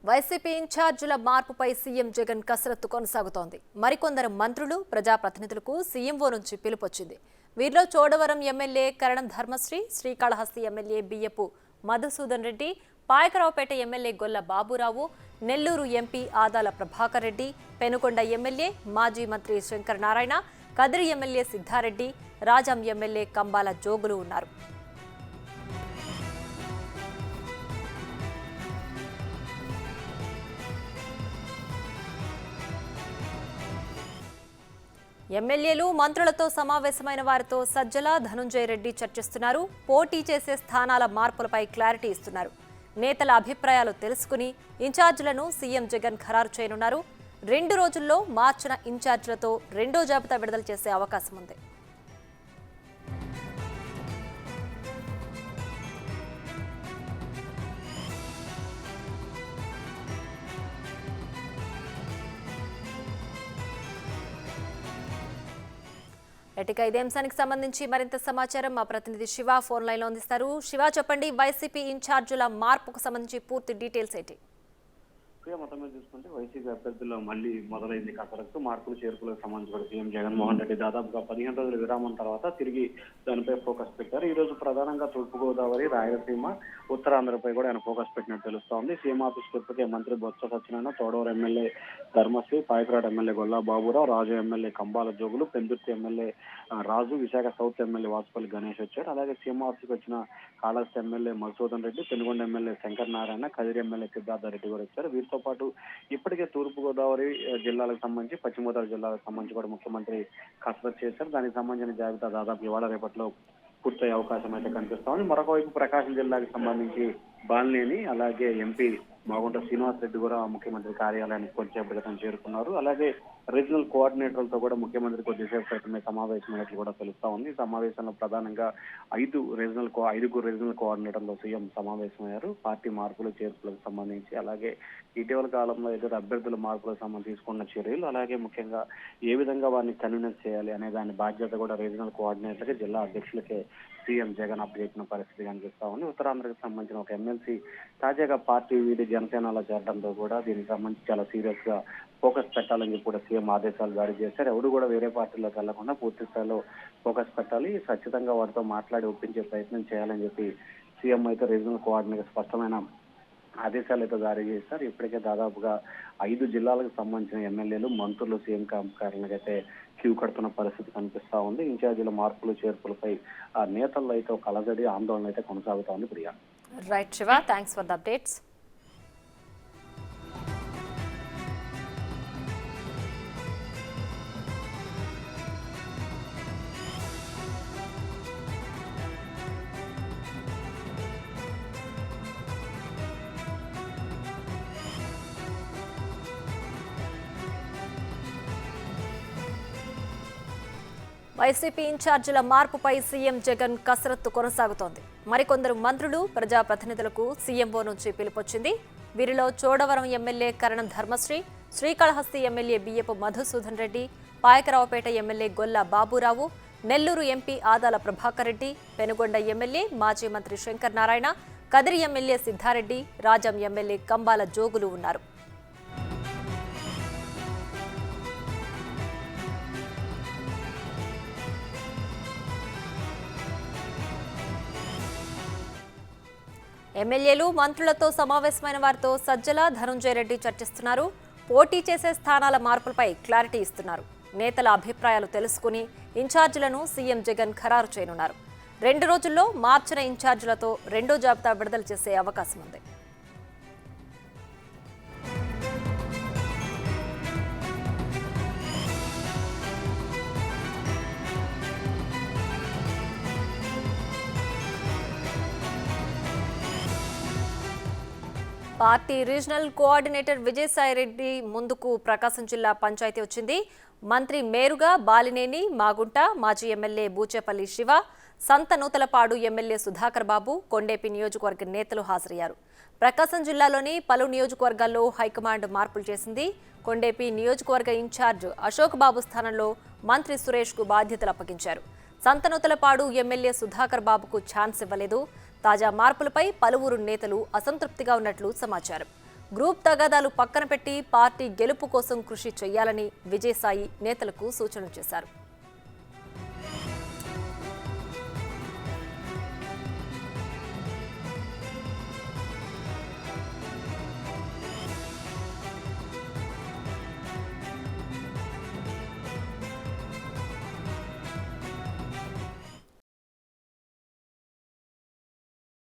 YCP ఇన్ఛార్జీల మార్పుపై CM Jagan కసరత్తు కొనసాగుతోంది. మరికొందరు మంత్రులు, ప్రజాప్రతినిధులకు సీఎంఓ నుంచి పిలుపొచ్చింది. వీరిలో చోడవరం ఎమ్మెల్యే కరణం ధర్మశ్రీ, శ్రీకాళహస్తి ఎమ్మెల్యే బియ్యపు Madhusudan Reddy, Payakaraopeta MLA Golla Baburao, Nellore MP Adala Prabhakar Reddy, Penukonda MLA మాజీ మంత్రి శంకర్ నారాయణ, కదిరి ఎమ్మెల్యే సిద్ధారెడ్డి, రాజం ఎమ్మెల్యే కంబాల జోగులు ఉన్నారు. ఎమ్మెల్యేలు, మంత్రులతో సమావేశమైన వారితో సజ్జల, ధనుంజయ రెడ్డి చర్చిస్తున్నారు. పోటీ చేసే స్థానాల మార్పులపై క్లారిటీ ఇస్తున్నారు. నేతల అభిప్రాయాలు తెలుసుకుని ఇన్ఛార్జీలను సీఎం జగన్ ఖరారు చేయనున్నారు. 2 రోజుల్లో మార్చిన ఇన్ఛార్జీలతో రెండో జాబితా విడుదల చేసే అవకాశం ఉంది. ఇక ఇదే అంశానికి సంబంధించి మరింత సమాచారం మా ప్రతినిధి శివ ఫోన్ లైన్లో అందిస్తారు. శివ, చెప్పండి, వైసీపీ ఇన్ఛార్జీల మార్పుకు సంబంధించి పూర్తి డీటెయిల్స్ ఏంటి? మొత్తం మీద చూసుకుంటే వైసీపీ అభ్యర్థుల్లో మళ్లీ మొదలైంది కసరత్తు. మార్పులు చేర్పులకు సంబంధించి సీఎం జగన్మోహన్ రెడ్డి దాదాపుగా 15 రోజుల విరామం తర్వాత తిరిగి దానిపై ఫోకస్ పెట్టారు. ఈ రోజు ప్రధానంగా తూర్పుగోదావరి, రాయలసీమ, ఉత్తరాంధ్రపై కూడా ఆయన ఫోకస్ పెట్టినట్టు తెలుస్తోంది. సీఎం ఆఫీస్ ఇప్పటికే మంత్రి బొత్స సత్యనారాయణ, చోడవరం ఎమ్మెల్యే ధర్మశ్రీ, పాయకరాడు MLA Golla Baburao, Raju MLA Kambala Jogulu, Pendurthi MLA Raju, Visakha south MLA Vasupalli Ganesh వచ్చారు. అలాగే సీఎం ఆఫీస్కి వచ్చిన Kalahasti MLA Madhusudan Reddy, Penukonda MLA Shankar Narayana, Kadiri MLA Siddhartha Reddy కూడా వచ్చారు. వీరితో పాటు ఇప్పటికే తూర్పుగోదావరి జిల్లాలకు సంబంధించి, పశ్చిమ గోదావరి జిల్లాలకు సంబంధించి కూడా ముఖ్యమంత్రి కసరత్తు చేశారు. దానికి సంబంధించిన జాబితా దాదాపు ఇవాళ రేపట్లో పూర్తయ్యే అవకాశం అయితే కనిపిస్తోంది. మరొక వైపు ప్రకాశం జిల్లాకు సంబంధించి బాలినేని, అలాగే ఎంపీ మాగుంట శ్రీనివాస్ రెడ్డి కూడా ముఖ్యమంత్రి కార్యాలయానికి కొద్దిసేపటి క్రితం చేరుకున్నారు. అలాగే రీజనల్ కోఆర్డినేటర్లతో కూడా ముఖ్యమంత్రి కొద్దిసేపు క్రితమే సమావేశమైనట్లు కూడా తెలుస్తా ఉంది. ఈ సమావేశంలో ప్రధానంగా 5గురు రీజనల్ కోఆర్డినేటర్లు సీఎం సమావేశమయ్యారు. పార్టీ మార్పులు చేర్పులకు సంబంధించి, అలాగే ఇటీవల కాలంలో ఏదైతే అభ్యర్థుల మార్పులకు సంబంధించి తీసుకున్న చర్యలు, అలాగే ముఖ్యంగా ఏ విధంగా వారిని కన్వీనెన్స్ చేయాలి అనే దాని బాధ్యత కూడా రీజనల్ కోఆర్డినేటర్కి, జిల్లా అధ్యక్షులకే సీఎం జగన్ అప్పచెప్పిన పరిస్థితి కనిపిస్తా ఉంది. ఉత్తరాంధ్రకు సంబంధించిన ఒక ఎమ్మెల్సీ తాజాగా పార్టీ వీడి జనసేనలో చేరడంతో కూడా దీనికి సంబంధించి చాలా సీరియస్ గా ఫోకస్ పెట్టాలని చెప్పి కూడా సీఎం ఆదేశాలు జారీ చేశారు. ఎవరు కూడా వేరే పార్టీలోకి వెళ్లకుండా పూర్తి స్థాయిలో ఫోకస్ పెట్టాలి, ఖచ్చితంగా వారితో మాట్లాడి ఒప్పించే ప్రయత్నం చేయాలని చెప్పి సీఎం అయితే రీజనల్ కోఆర్డినేటర్ స్పష్టమైన ఆదేశాలు అయితే జారీ చేశారు. ఇప్పటికే దాదాపుగా 5 జిల్లాలకు సంబంధించిన ఎమ్మెల్యేలు, మంత్రులు సీఎం కార్యాలయానికి అయితే క్యూ కడుతున్న పరిస్థితి కనిపిస్తా ఉంది. ఇన్ఛార్జీల మార్పులు చేర్పులపై ఆ నేతల్లో అయితే ఒక అలజడి, ఆందోళన అయితే కొనసాగుతా ఉంది. Priya. Right Shiva, thanks for the updates. YCP ఇన్ఛార్జీల మార్పుపై సీఎం జగన్ కసరత్తు కొనసాగుతోంది. మరికొందరు మంత్రులు, ప్రజాప్రతినిధులకు సీఎంఓ నుంచి పిలుపొచ్చింది. వీరిలో చోడవరం ఎమ్మెల్యే కరణం ధర్మశ్రీ, శ్రీకాళహస్తి ఎమ్మెల్యే బియ్యపు Madhusudan Reddy, Payakaraopeta MLA Golla Baburao, Nellore MP Adala Prabhakar Reddy, Penukonda MLA మాజీ మంత్రి శంకర్ నారాయణ, కదిరి ఎమ్మెల్యే సిద్ధారెడ్డి, రాజం ఎమ్మెల్యే కంబాల జోగులు ఉన్నారు. ఎమ్మెల్యేలు, మంత్రులతో సమావేశమైన వారితో సజ్జల, ధనుంజయ రెడ్డి చర్చిస్తున్నారు. పోటీ చేసే స్థానాల మార్పులపై క్లారిటీ ఇస్తున్నారు. నేతల అభిప్రాయాలు తెలుసుకుని ఇన్ఛార్జీలను సీఎం జగన్ ఖరారు చేయనున్నారు. 2 రోజుల్లో మార్చిన ఇన్ఛార్జీలతో రెండో జాబితా విడుదల చేసే అవకాశం ఉంది. పార్టీ రీజనల్ కోఆర్డినేటర్ విజయసాయిరెడ్డి ముందుకు ప్రకాశం జిల్లా పంచాయతీ వచ్చింది. మంత్రి మేరుగా బాలినేని, మాగుంట, మాజీ ఎమ్మెల్యే బూచేపల్లి శివ, సంతనూతలపాడు ఎమ్మెల్యే సుధాకర్ బాబు, కొండేపి నియోజకవర్గ నేతలు హాజరయ్యారు. ప్రకాశం జిల్లాలోని పలు నియోజకవర్గాల్లో హైకమాండ్ మార్పులు చేసింది. కొండేపి నియోజకవర్గ ఇన్ఛార్జ్ అశోక్ బాబు స్థానంలో మంత్రి సురేష్ కు బాధ్యతలు అప్పగించారు. సంతనూతలపాడు ఎమ్మెల్యే సుధాకర్ బాబుకు ఛాన్స్ ఇవ్వలేదు. తాజా మార్పులపై పలువురు నేతలు అసంతృప్తిగా ఉన్నట్లు సమాచారం. గ్రూప్ తగాదాలు పక్కన పెట్టి పార్టీ గెలుపు కోసం కృషి చేయాలని విజయసాయి నేతలకు సూచనలు చేశారు.